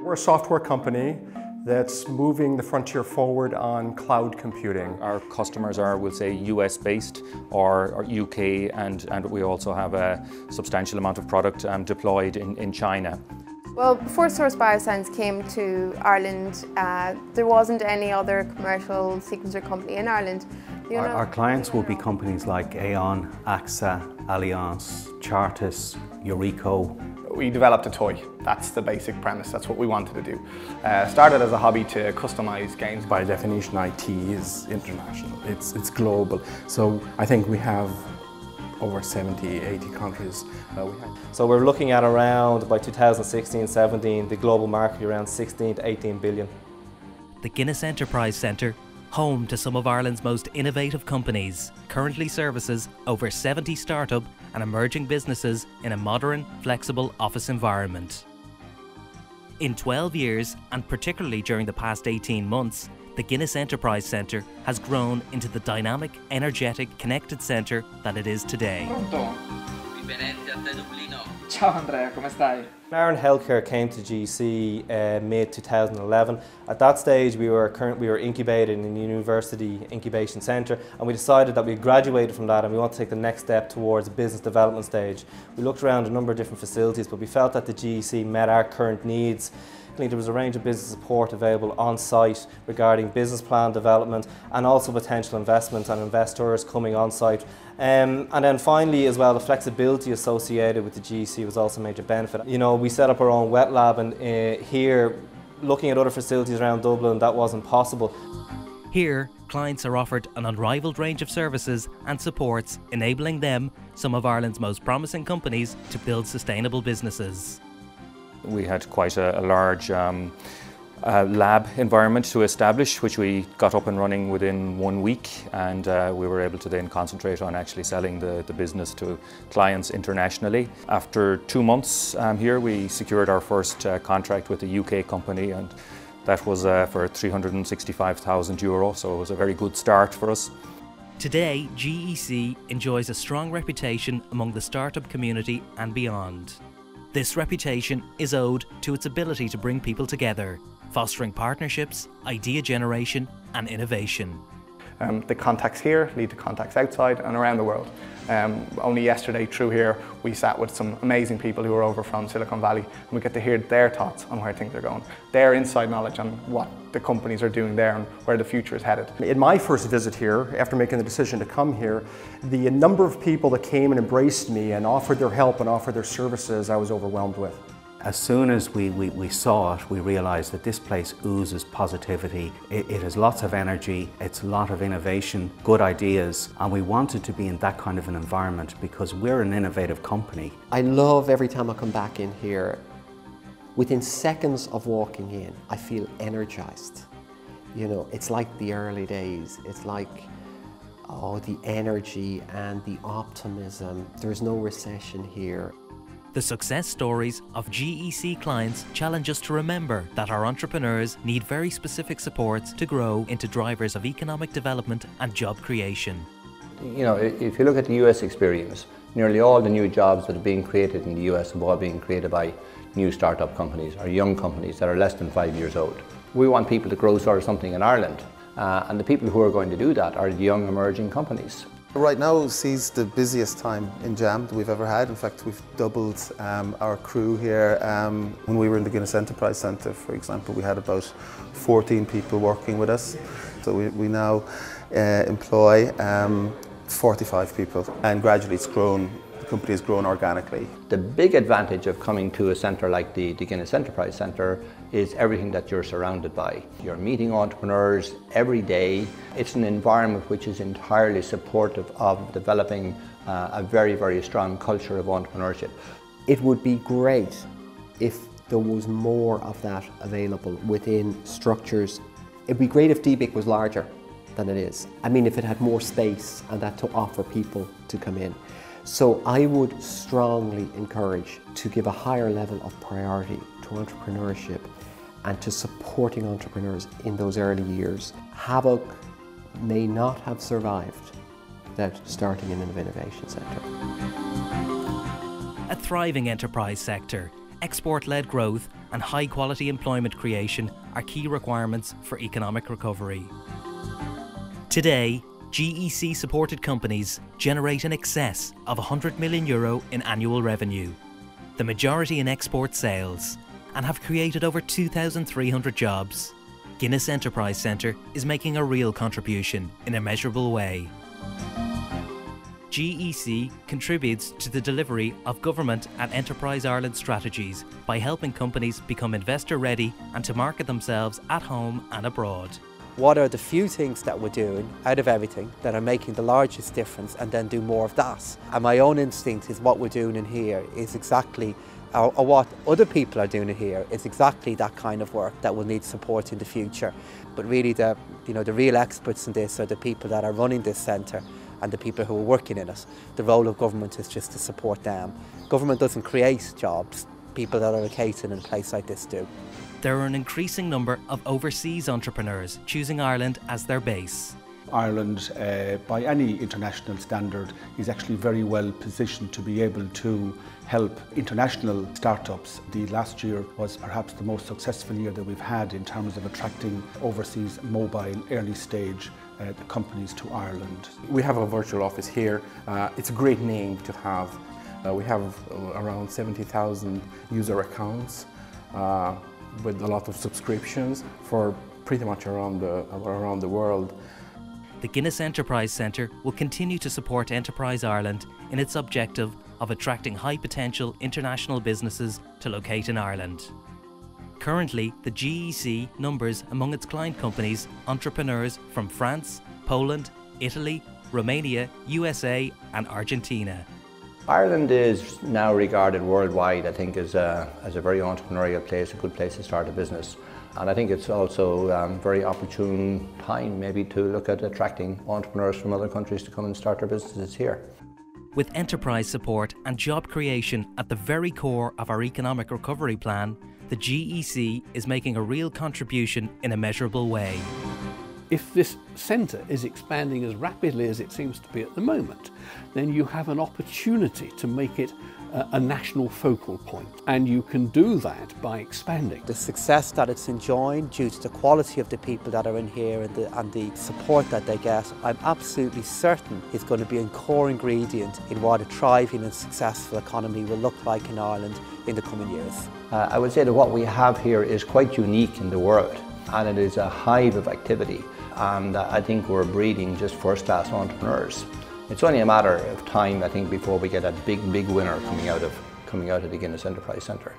We're a software company that's moving the frontier forward on cloud computing. Our customers are, we'll say, US based or UK, and we also have a substantial amount of product deployed in China. Well, before Source Bioscience came to Ireland, there wasn't any other commercial sequencer company in Ireland. Our clients will be companies like Aon, AXA, Allianz, Chartis, Eurico. We developed a toy. That's the basic premise. That's what we wanted to do. Started as a hobby to customize games. By definition, IT is international. It's global. So I think we have over 70, 80 countries. So we're looking at around, by 2016-17, the global market around 16 to 18 billion. The Guinness Enterprise Centre, home to some of Ireland's most innovative companies, currently services over 70 startup and emerging businesses in a modern, flexible office environment. In 12 years, and particularly during the past 18 months, the Guinness Enterprise Centre has grown into the dynamic, energetic, connected centre that it is today. Pronto? Benvenuti a te Dublino. Ciao Andrea, come stai? Marin Healthcare came to GC mid-2011. At that stage we were incubated in the University Incubation Centre, and we decided that we graduated from that and we want to take the next step towards a business development stage. We looked around a number of different facilities, but we felt that the GEC met our current needs. There was a range of business support available on site regarding business plan development and also potential investment and investors coming on site. And then finally as well, the flexibility associated with the GEC was also a major benefit. You know, we set up our own wet lab, and here, looking at other facilities around Dublin, that wasn't possible. Here, clients are offered an unrivaled range of services and supports, enabling them, some of Ireland's most promising companies, to build sustainable businesses. We had quite a large lab environment to establish, which we got up and running within 1 week, and we were able to then concentrate on actually selling the business to clients internationally. After 2 months here, we secured our first contract with a UK company, and that was for €365,000, so it was a very good start for us. Today, GEC enjoys a strong reputation among the startup community and beyond. This reputation is owed to its ability to bring people together, fostering partnerships, idea generation and innovation. The contacts here lead to contacts outside and around the world. Only yesterday through here we sat with some amazing people who are over from Silicon Valley, and we get to hear their thoughts on where things are going, their inside knowledge on what the companies are doing there and where the future is headed. In my first visit here, after making the decision to come here, the number of people that came and embraced me and offered their help and offered their services, I was overwhelmed with. As soon as we saw it, we realised that this place oozes positivity. It has lots of energy, it's a lot of innovation, good ideas, and we wanted to be in that kind of an environment because we're an innovative company. I love every time I come back in here. Within seconds of walking in, I feel energised. You know, it's like the early days. It's like, oh, the energy and the optimism. There's no recession here. The success stories of GEC clients challenge us to remember that our entrepreneurs need very specific supports to grow into drivers of economic development and job creation. You know, if you look at the US experience, nearly all the new jobs that are being created in the US have all been created by new startup companies or young companies that are less than 5 years old. We want people to grow sort of something in Ireland, and the people who are going to do that are the young emerging companies. Right now sees the busiest time in Jam that we've ever had. In fact, we've doubled our crew here. When we were in the Guinness Enterprise Centre, for example, we had about 14 people working with us. So we now employ 45 people, and gradually it's grown. The company has grown organically. The big advantage of coming to a centre like the Guinness Enterprise Centre is everything that you're surrounded by. You're meeting entrepreneurs every day. It's an environment which is entirely supportive of developing a very, very strong culture of entrepreneurship. It would be great if there was more of that available within structures. It'd be great if DBIC was larger than it is. I mean, if it had more space and that to offer people to come in. So I would strongly encourage to give a higher level of priority to entrepreneurship and to supporting entrepreneurs in those early years. Havoc may not have survived without starting an innovation centre. A thriving enterprise sector, export-led growth and high-quality employment creation are key requirements for economic recovery. Today, GEC-supported companies generate in excess of €100 million in annual revenue, the majority in export sales, and have created over 2,300 jobs. Guinness Enterprise Centre is making a real contribution in a measurable way. GEC contributes to the delivery of Government and Enterprise Ireland strategies by helping companies become investor ready and to market themselves at home and abroad. What are the few things that we're doing out of everything that are making the largest difference, and then do more of that? And my own instinct is what we're doing in here is exactly, or what other people are doing in here is exactly that kind of work that will need support in the future. But really the real experts in this are the people that are running this centre and the people who are working in it. The role of government is just to support them. Government doesn't create jobs, people that are located in a place like this do. There are an increasing number of overseas entrepreneurs choosing Ireland as their base. Ireland, by any international standard, is actually very well positioned to be able to help international startups. The last year was perhaps the most successful year that we've had in terms of attracting overseas mobile early stage companies to Ireland. We have a virtual office here. It's a great name to have. We have around 70,000 user accounts with a lot of subscriptions for pretty much around the world. The Guinness Enterprise Centre will continue to support Enterprise Ireland in its objective of attracting high-potential international businesses to locate in Ireland. Currently, the GEC numbers among its client companies entrepreneurs from France, Poland, Italy, Romania, USA and Argentina. Ireland is now regarded worldwide, I think, as a very entrepreneurial place, a good place to start a business. And I think it's also a very opportune time maybe to look at attracting entrepreneurs from other countries to come and start their businesses here. With enterprise support and job creation at the very core of our economic recovery plan, the GEC is making a real contribution in a measurable way. If this centre is expanding as rapidly as it seems to be at the moment, then you have an opportunity to make it a national focal point, and you can do that by expanding. The success that it's enjoying due to the quality of the people that are in here and the support that they get, I'm absolutely certain is going to be a core ingredient in what a thriving and successful economy will look like in Ireland in the coming years. I would say that what we have here is quite unique in the world, and it is a hive of activity, and I think we're breeding just first-class entrepreneurs. It's only a matter of time, I think, before we get a big winner coming out of the Guinness Enterprise Centre.